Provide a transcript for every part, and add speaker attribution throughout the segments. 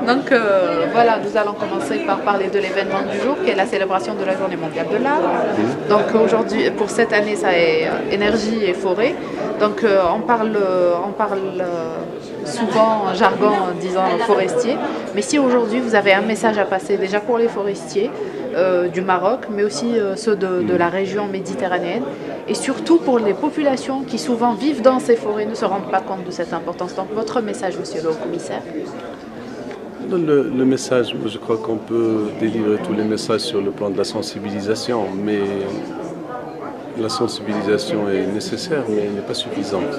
Speaker 1: Donc voilà, nous allons commencer par parler de l'événement du jour, qui est la célébration de la Journée mondiale de l'arbre. Donc aujourd'hui, pour cette année, ça est énergie et forêt. Donc on parle souvent en jargon, disant forestier. Mais si aujourd'hui vous avez un message à passer déjà pour les forestiers du Maroc, mais aussi ceux de la région méditerranéenne, et surtout pour les populations qui souvent vivent dans ces forêts, ne se rendent pas compte de cette importance. Donc votre message, monsieur le commissaire?
Speaker 2: Le message, je crois qu'on peut délivrer tous les messages sur le plan de la sensibilisation, mais la sensibilisation est nécessaire, mais elle n'est pas suffisante.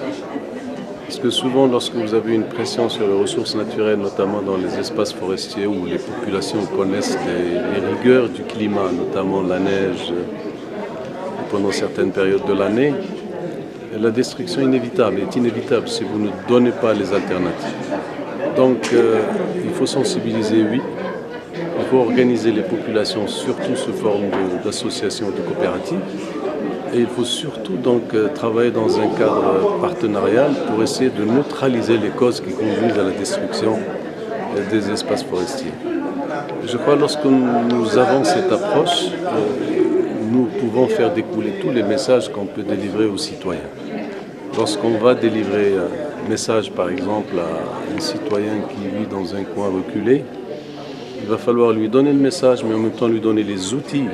Speaker 2: Parce que souvent, lorsque vous avez une pression sur les ressources naturelles, notamment dans les espaces forestiers où les populations connaissent les rigueurs du climat, notamment la neige pendant certaines périodes de l'année, la destruction est inévitable si vous ne donnez pas les alternatives. Donc, il faut sensibiliser, oui. Il faut organiser les populations, surtout sous forme d'associations, de coopératives. Et il faut surtout donc travailler dans un cadre partenarial pour essayer de neutraliser les causes qui conduisent à la destruction des espaces forestiers. Je crois que lorsque nous avons cette approche, nous pouvons faire découler tous les messages qu'on peut délivrer aux citoyens. Lorsqu'on va délivrer un message, par exemple, à un citoyen qui vit dans un coin reculé, il va falloir lui donner le message, mais en même temps lui donner les outils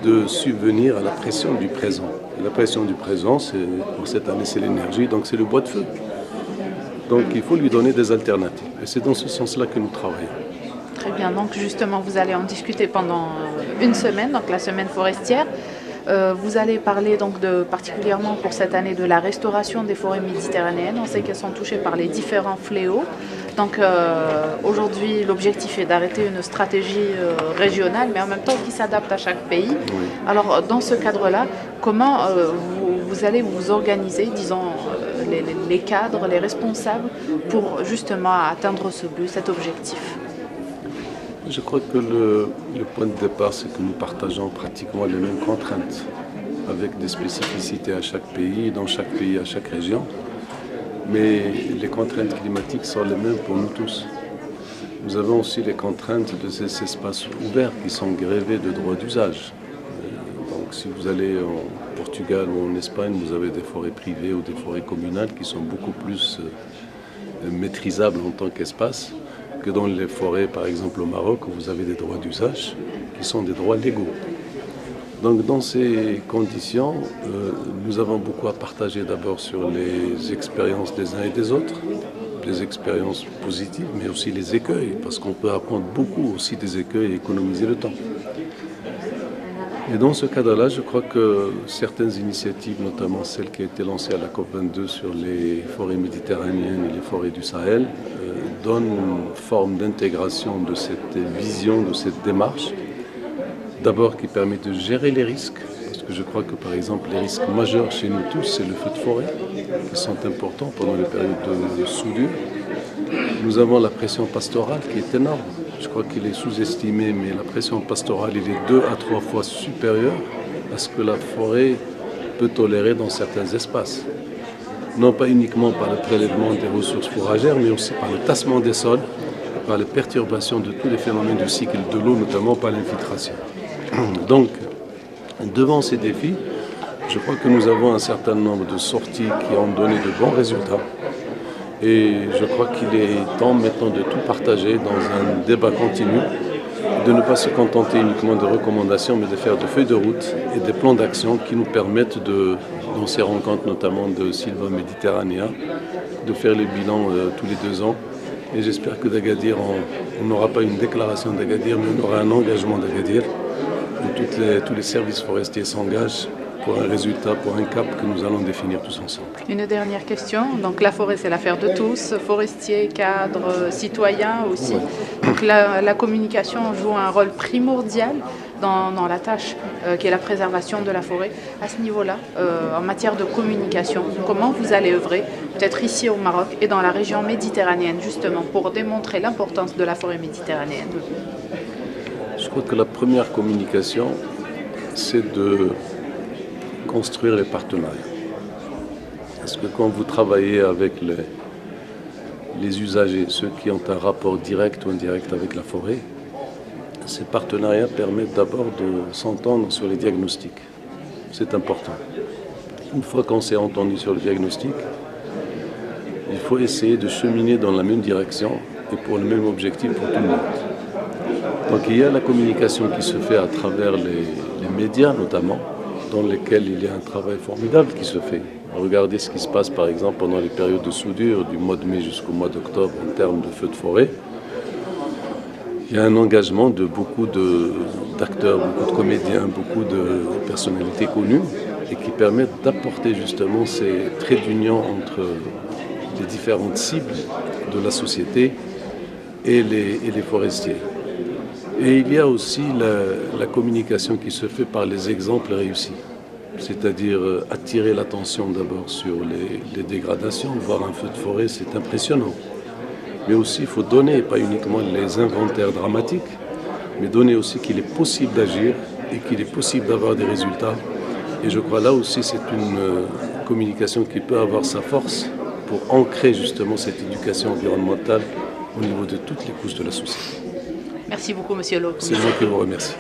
Speaker 2: de subvenir à la pression du présent. Et la pression du présent, pour cette année, c'est l'énergie, donc c'est le bois de feu. Donc il faut lui donner des alternatives. Et c'est dans ce sens-là que nous travaillons.
Speaker 1: Très bien, donc justement, vous allez en discuter pendant une semaine, donc la semaine forestière. Vous allez parler donc particulièrement pour cette année de la restauration des forêts méditerranéennes. On sait qu'elles sont touchées par les différents fléaux. Donc aujourd'hui, l'objectif est d'arrêter une stratégie régionale, mais en même temps qui s'adapte à chaque pays.
Speaker 2: Oui.
Speaker 1: Alors dans ce cadre-là, comment vous allez vous organiser, disons, les cadres, les responsables, pour justement atteindre ce but, cet objectif?
Speaker 2: Je crois que le point de départ, c'est que nous partageons pratiquement les mêmes contraintes, avec des spécificités à chaque pays, dans chaque pays, à chaque région. Mais les contraintes climatiques sont les mêmes pour nous tous. Nous avons aussi les contraintes de ces espaces ouverts qui sont grevés de droits d'usage. Donc si vous allez au Portugal ou en Espagne, vous avez des forêts privées ou des forêts communales qui sont beaucoup plus maîtrisables en tant qu'espace que dans les forêts, par exemple au Maroc, où vous avez des droits d'usage qui sont des droits légaux. Donc dans ces conditions, nous avons beaucoup à partager d'abord sur les expériences des uns et des autres, les expériences positives, mais aussi les écueils, parce qu'on peut apprendre beaucoup aussi des écueils et économiser le temps. Et dans ce cadre-là, je crois que certaines initiatives, notamment celle qui a été lancée à la COP22 sur les forêts méditerranéennes et les forêts du Sahel, donnent une forme d'intégration de cette vision, de cette démarche. D'abord qui permet de gérer les risques, parce que je crois que par exemple les risques majeurs chez nous tous, c'est le feu de forêt, qui sont importants pendant les périodes de soudure. Nous avons la pression pastorale qui est énorme. Je crois qu'il est sous-estimé, mais la pression pastorale il est 2 à 3 fois supérieure à ce que la forêt peut tolérer dans certains espaces. Non pas uniquement par le prélèvement des ressources fourragères, mais aussi par le tassement des sols, par les perturbations de tous les phénomènes du cycle de l'eau, notamment par l'infiltration. Donc, devant ces défis, je crois que nous avons un certain nombre de sorties qui ont donné de bons résultats. Et je crois qu'il est temps maintenant de tout partager dans un débat continu, de ne pas se contenter uniquement de recommandations, mais de faire des feuilles de route et des plans d'action qui nous permettent dans ces rencontres notamment de Silva Méditerranea, de faire les bilans tous les 2 ans. Et j'espère que d'Agadir, on n'aura pas une déclaration d'Agadir, mais on aura un engagement d'Agadir, où tous les services forestiers s'engagent pour un résultat, pour un cap que nous allons définir tous ensemble.
Speaker 1: Une dernière question. Donc la forêt, c'est l'affaire de tous, forestiers, cadres, citoyens aussi.
Speaker 2: Oui.
Speaker 1: Donc la communication joue un rôle primordial dans la tâche qui est la préservation de la forêt. À ce niveau-là, en matière de communication, comment vous allez œuvrer, peut-être ici au Maroc et dans la région méditerranéenne, justement, pour démontrer l'importance de la forêt méditerranéenne?
Speaker 2: Je crois que la première communication, c'est de construire les partenariats. Parce que quand vous travaillez avec les usagers, ceux qui ont un rapport direct ou indirect avec la forêt. Ces partenariats permettent d'abord de s'entendre sur les diagnostics. C'est important. Une fois qu'on s'est entendu sur le diagnostic, il faut essayer de cheminer dans la même direction et pour le même objectif pour tout le monde. Donc il y a la communication qui se fait à travers les médias notamment, dans lesquels il y a un travail formidable qui se fait. Regardez ce qui se passe par exemple pendant les périodes de soudure du mois de mai jusqu'au mois d'octobre en termes de feux de forêt. Il y a un engagement de beaucoup d'acteurs, beaucoup de comédiens, beaucoup de personnalités connues et qui permettent d'apporter justement ces traits d'union entre les différentes cibles de la société et les forestiers. Et il y a aussi la communication qui se fait par les exemples réussis, c'est-à-dire attirer l'attention d'abord sur les dégradations. Voir un feu de forêt, c'est impressionnant. Mais aussi, il faut donner, pas uniquement les inventaires dramatiques, mais donner aussi qu'il est possible d'agir et qu'il est possible d'avoir des résultats. Et je crois là aussi, c'est une communication qui peut avoir sa force pour ancrer justement cette éducation environnementale au niveau de toutes les couches de la société.
Speaker 1: Merci beaucoup, Monsieur Lo.
Speaker 2: C'est moi qui vous remercie.